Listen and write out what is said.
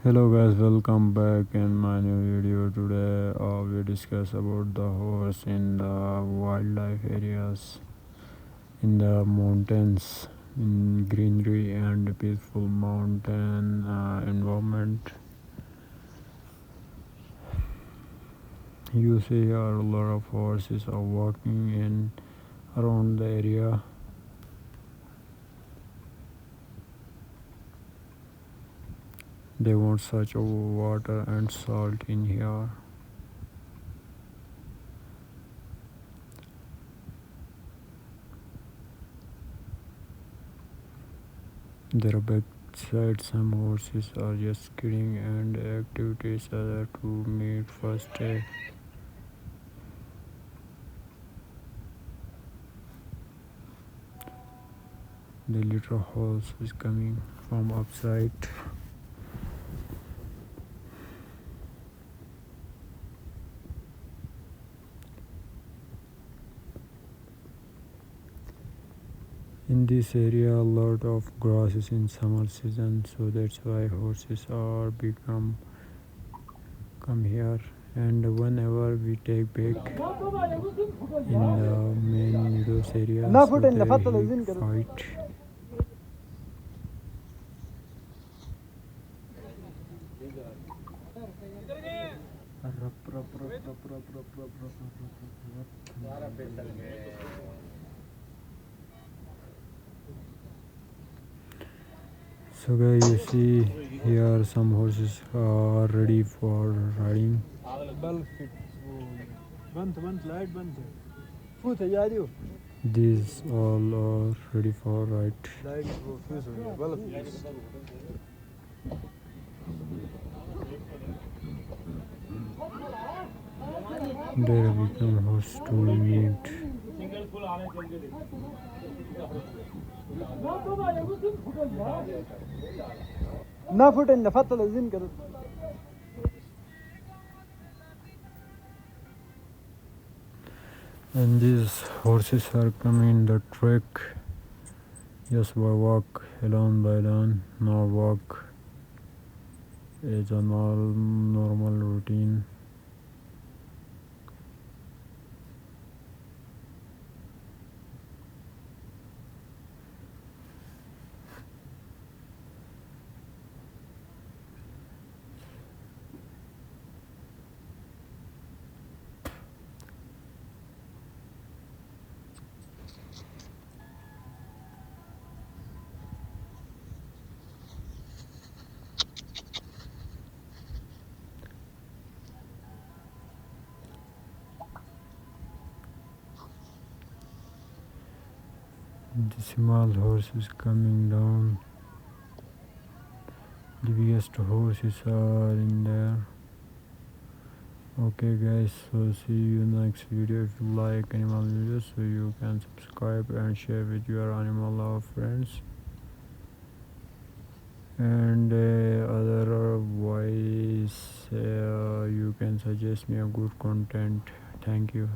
Hello guys, welcome back in my new video. Today we discuss about the horse in the wildlife areas, in the mountains, in greenery and peaceful mountain environment. You see here a lot of horses are walking in around the area. They want such of water and salt in here. There are beside some horses are just kidding and activities are to meet first day. The little horse is coming from outside. In this area a lot of grass is in summer season, so that's why horses are come here. And whenever we take back in the main meadows area, so they fight. So guys, you see here some horses are ready for riding. These all are ready for ride. There become horse to meet. And these horses are coming in the track just by walk alone by alone. Now walk is a normal routine. The small horse is coming down. The biggest horses are in there. Okay guys, so see you next video. If you like animal videos, so you can subscribe and share with your animal lover friends. And otherwise you can suggest me a good content. Thank you.